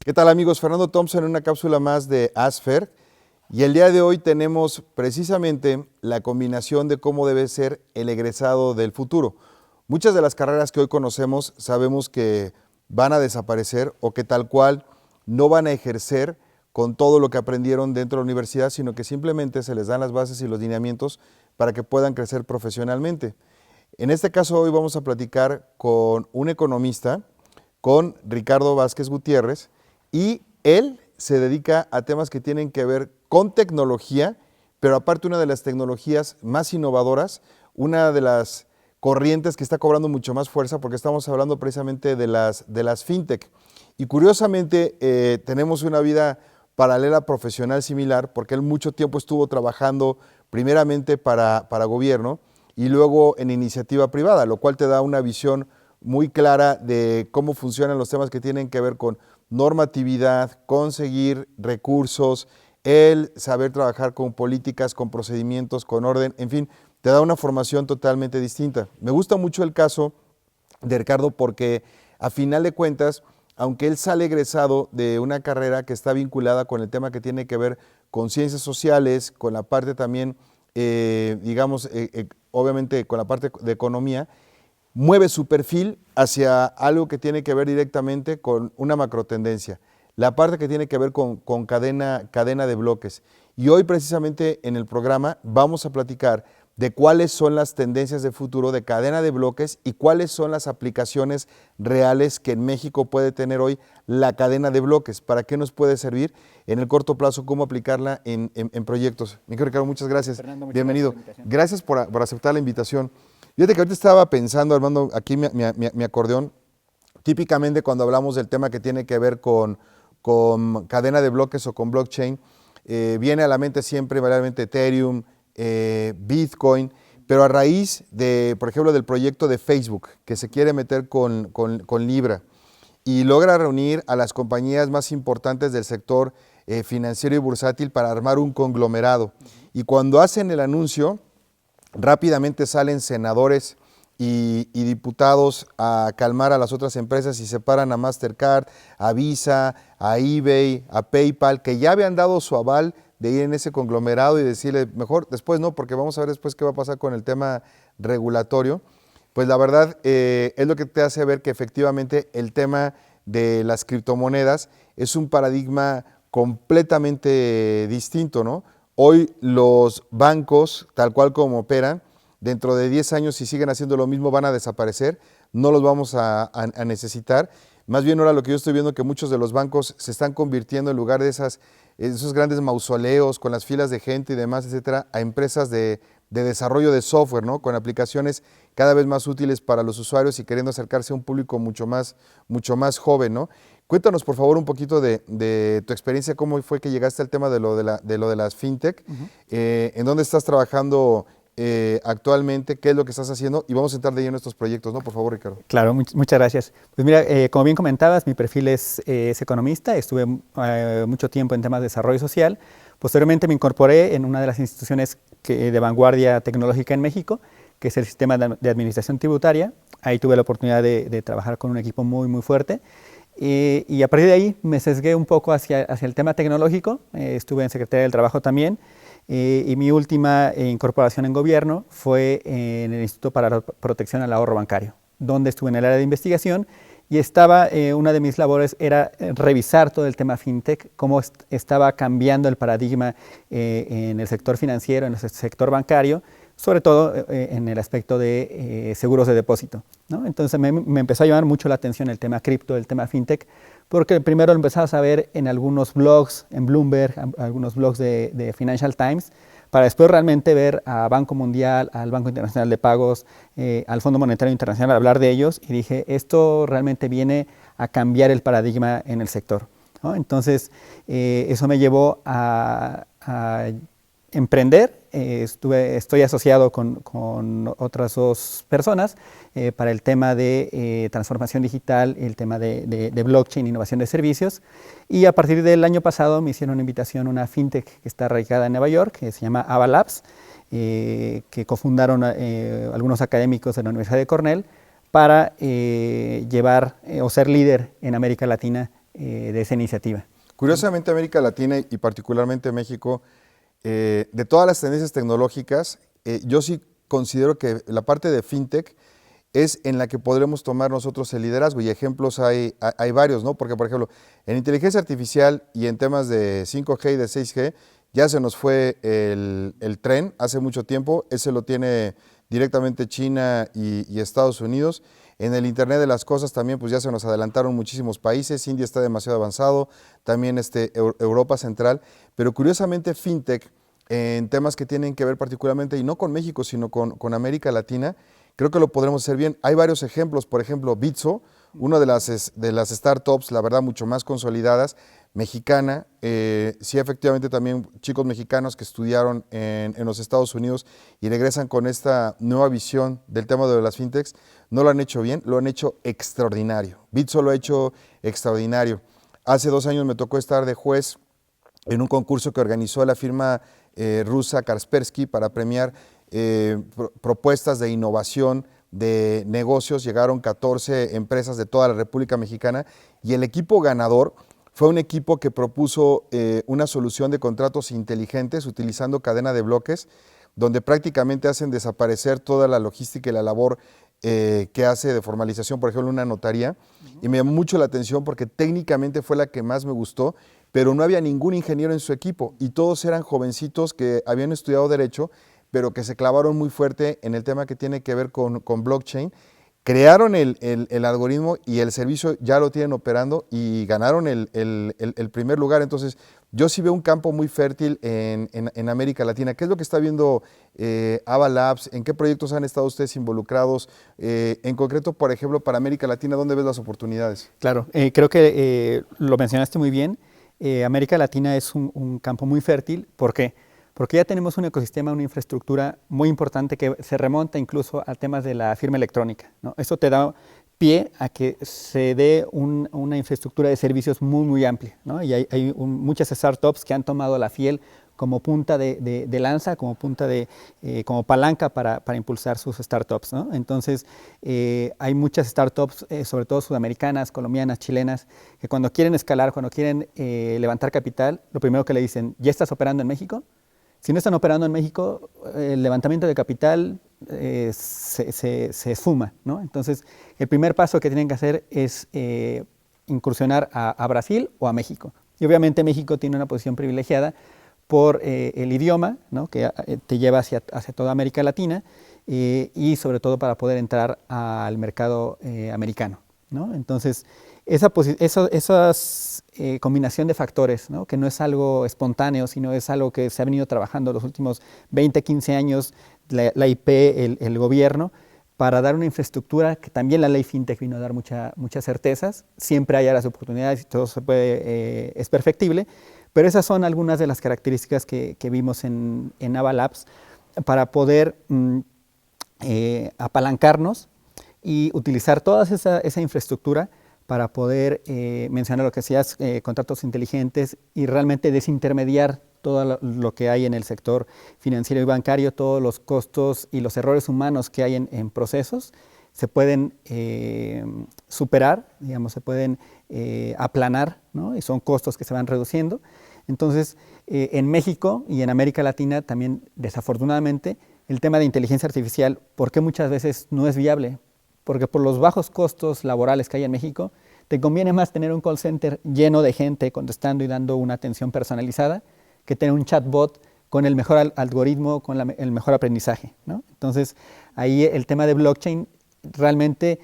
¿Qué tal, amigos? Fernando Thompson en una cápsula más de ASFER, y el día de hoy tenemos precisamente la combinación de cómo debe ser el egresado del futuro. Muchas de las carreras que hoy conocemos sabemos que van a desaparecer o que tal cual no van a ejercer con todo lo que aprendieron dentro de la universidad, sino que simplemente se les dan las bases y los lineamientos para que puedan crecer profesionalmente. En este caso hoy vamos a platicar con un economista, con Ricardo Vázquez Gutiérrez, y él se dedica a temas que tienen que ver con tecnología, pero aparte una de las tecnologías más innovadoras, una de las corrientes que está cobrando mucho más fuerza, porque estamos hablando precisamente de las fintech. Y curiosamente tenemos una vida paralela profesional similar, porque él mucho tiempo estuvo trabajando primeramente para gobierno y luego en iniciativa privada, lo cual te da una visión muy clara de cómo funcionan los temas que tienen que ver con normatividad, conseguir recursos, el saber trabajar con políticas, con procedimientos, con orden, en fin, te da una formación totalmente distinta. Me gusta mucho el caso de Ricardo porque a final de cuentas, aunque él sale egresado de una carrera que está vinculada con el tema que tiene que ver con ciencias sociales, con la parte también, obviamente con la parte de economía, mueve su perfil hacia algo que tiene que ver directamente con una macrotendencia, la parte que tiene que ver con cadena de bloques. Y hoy precisamente en el programa vamos a platicar de cuáles son las tendencias de futuro de cadena de bloques y cuáles son las aplicaciones reales que en México puede tener hoy la cadena de bloques, para qué nos puede servir en el corto plazo, cómo aplicarla en proyectos. Mi querido Ricardo, muchas gracias. Fernando, muchas Bienvenido. Gracias Gracias por aceptar la invitación. Fíjate que ahorita estaba pensando, armando aquí mi acordeón, típicamente cuando hablamos del tema que tiene que ver con cadena de bloques o con blockchain, viene a la mente siempre variablemente Ethereum, Bitcoin, pero a raíz de, por ejemplo, del proyecto de Facebook, que se quiere meter con Libra y logra reunir a las compañías más importantes del sector financiero y bursátil para armar un conglomerado. Y cuando hacen el anuncio, rápidamente salen senadores y diputados a calmar a las otras empresas y separan a Mastercard, a Visa, a eBay, a PayPal, que ya habían dado su aval de ir en ese conglomerado y decirle, mejor después no, porque vamos a ver después qué va a pasar con el tema regulatorio. Pues la verdad es lo que te hace ver que efectivamente el tema de las criptomonedas es un paradigma completamente distinto, ¿no? Hoy los bancos, tal cual como operan, dentro de 10 años, si siguen haciendo lo mismo, van a desaparecer, no los vamos a necesitar. Más bien ahora lo que yo estoy viendo es que muchos de los bancos se están convirtiendo en lugar de esos grandes mausoleos con las filas de gente y demás, etcétera, a empresas de desarrollo de software, ¿no? Con aplicaciones cada vez más útiles para los usuarios y queriendo acercarse a un público mucho más joven, ¿no? Cuéntanos, por favor, un poquito de tu experiencia, cómo fue que llegaste al tema de lo de las fintech, en dónde estás trabajando actualmente, qué es lo que estás haciendo, y vamos a entrar de lleno en estos proyectos, ¿no? Por favor, Ricardo. Claro, muchas gracias. Pues mira, como bien comentabas, mi perfil es economista, estuve mucho tiempo en temas de desarrollo social. Posteriormente me incorporé en una de las instituciones de vanguardia tecnológica en México, que es el sistema de administración tributaria. Ahí tuve la oportunidad de trabajar con un equipo muy fuerte. Y a partir de ahí me sesgué un poco hacia el tema tecnológico. Estuve en Secretaría del Trabajo también. Y mi última incorporación en gobierno fue en el Instituto para la Protección al Ahorro Bancario, donde estuve en el área de investigación y una de mis labores era revisar todo el tema fintech, cómo estaba cambiando el paradigma en el sector financiero, en el sector bancario, sobre todo en el aspecto de seguros de depósito, ¿no? Entonces me empezó a llamar mucho la atención el tema cripto, el tema fintech, porque primero lo empezabas a ver en algunos blogs, en Bloomberg, algunos blogs de Financial Times, para después realmente ver a Banco Mundial, al Banco Internacional de Pagos, al Fondo Monetario Internacional, hablar de ellos, y dije, esto realmente viene a cambiar el paradigma en el sector, ¿no? Entonces, eso me llevó a emprender. Estoy asociado con otras dos personas para el tema de transformación digital, el tema de blockchain, innovación de servicios. Y a partir del año pasado me hicieron una invitación a una fintech que está radicada en Nueva York, que se llama Ava Labs, que cofundaron algunos académicos de la Universidad de Cornell para llevar o ser líder en América Latina de esa iniciativa. Curiosamente, América Latina y particularmente México, de todas las tendencias tecnológicas, yo sí considero que la parte de fintech es en la que podremos tomar nosotros el liderazgo, y ejemplos hay varios, ¿no? Porque, por ejemplo, en inteligencia artificial y en temas de 5G y de 6G, ya se nos fue el tren hace mucho tiempo, ese lo tiene directamente China y Estados Unidos. En el Internet de las Cosas también pues ya se nos adelantaron muchísimos países, India está demasiado avanzado, también Europa Central, pero curiosamente fintech en temas que tienen que ver particularmente, y no con México, sino con América Latina, creo que lo podremos hacer bien. Hay varios ejemplos, por ejemplo, Bitso, una de las startups, la verdad, mucho más consolidadas, mexicana, sí efectivamente también chicos mexicanos que estudiaron en los Estados Unidos y regresan con esta nueva visión del tema de las fintechs, no lo han hecho bien, lo han hecho extraordinario. Bitso lo ha hecho extraordinario. Hace 2 años me tocó estar de juez en un concurso que organizó la firma rusa Kaspersky para premiar propuestas de innovación de negocios. Llegaron 14 empresas de toda la República Mexicana y el equipo ganador fue un equipo que propuso una solución de contratos inteligentes utilizando cadena de bloques, donde prácticamente hacen desaparecer toda la logística y la labor que hace de formalización, por ejemplo, una notaría. Y me llamó mucho la atención porque técnicamente fue la que más me gustó, pero no había ningún ingeniero en su equipo y todos eran jovencitos que habían estudiado Derecho, pero que se clavaron muy fuerte en el tema que tiene que ver con blockchain. Crearon el algoritmo y el servicio ya lo tienen operando y ganaron el primer lugar. Entonces, yo sí veo un campo muy fértil en América Latina. ¿Qué es lo que está viendo Ava Labs? ¿En qué proyectos han estado ustedes involucrados? En concreto, por ejemplo, para América Latina, ¿dónde ves las oportunidades? Claro, creo que lo mencionaste muy bien. América Latina es un campo muy fértil. ¿Por qué? Porque ya tenemos un ecosistema, una infraestructura muy importante que se remonta incluso a temas de la firma electrónica, ¿no? Eso te da pie a que se dé una infraestructura de servicios muy, muy amplia, ¿no? Y hay muchas startups que han tomado la Fiel como punta de lanza, como como palanca para impulsar sus startups, ¿no? Entonces, hay muchas startups, sobre todo sudamericanas, colombianas, chilenas, que cuando quieren escalar, cuando quieren levantar capital, lo primero que le dicen, ¿ya estás operando en México? Si no están operando en México, el levantamiento de capital se esfuma, ¿no? Entonces, el primer paso que tienen que hacer es incursionar a Brasil o a México. Y obviamente México tiene una posición privilegiada por el idioma, ¿no? Que te lleva hacia toda América Latina y sobre todo para poder entrar al mercado americano, ¿no? Entonces, esa combinación de factores, ¿no? Que no es algo espontáneo, sino es algo que se ha venido trabajando los últimos 20, 15 años, la IP, el gobierno, para dar una infraestructura que también la ley FinTech vino a dar muchas certezas. Siempre hay áreas de oportunidades y todo se puede, es perfectible, pero esas son algunas de las características que vimos en Ava Labs para poder apalancarnos y utilizar toda esa infraestructura para poder mencionar lo que decías, contratos inteligentes y realmente desintermediar todo lo que hay en el sector financiero y bancario, todos los costos y los errores humanos que hay en procesos, se pueden superar, digamos, se pueden aplanar, ¿no? Y son costos que se van reduciendo. Entonces, en México y en América Latina también, desafortunadamente, el tema de inteligencia artificial, ¿por qué muchas veces no es viable? Porque por los bajos costos laborales que hay en México, te conviene más tener un call center lleno de gente contestando y dando una atención personalizada que tener un chatbot con el mejor algoritmo, con el mejor aprendizaje, ¿no? Entonces, ahí el tema de blockchain realmente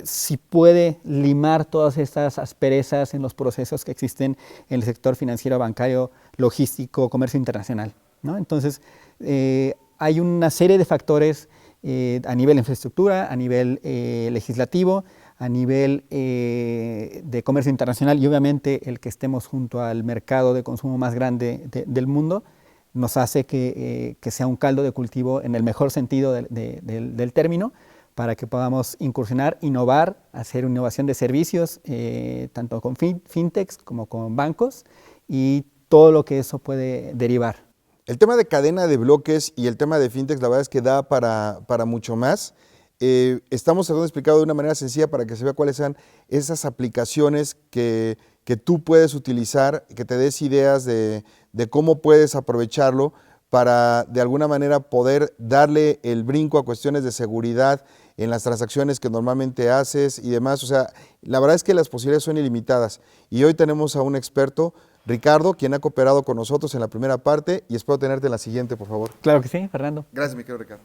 sí puede limar todas estas asperezas en los procesos que existen en el sector financiero, bancario, logístico, comercio internacional, ¿no? Entonces, hay una serie de factores a nivel de infraestructura, a nivel legislativo, a nivel de comercio internacional y obviamente el que estemos junto al mercado de consumo más grande del mundo nos hace que sea un caldo de cultivo en el mejor sentido del término para que podamos incursionar, innovar, hacer innovación de servicios, tanto con fintechs como con bancos y todo lo que eso puede derivar. El tema de cadena de bloques y el tema de fintech, la verdad es que da para mucho más. estamos tratando de explicarlo de una manera sencilla para que se vea cuáles sean esas aplicaciones que tú puedes utilizar, que te des ideas de cómo puedes aprovecharlo para de alguna manera poder darle el brinco a cuestiones de seguridad en las transacciones que normalmente haces y demás. O sea, la verdad es que las posibilidades son ilimitadas. Y hoy tenemos a un experto, Ricardo, quien ha cooperado con nosotros en la primera parte y espero tenerte en la siguiente, por favor. Claro que sí, Fernando. Gracias, mi querido Ricardo.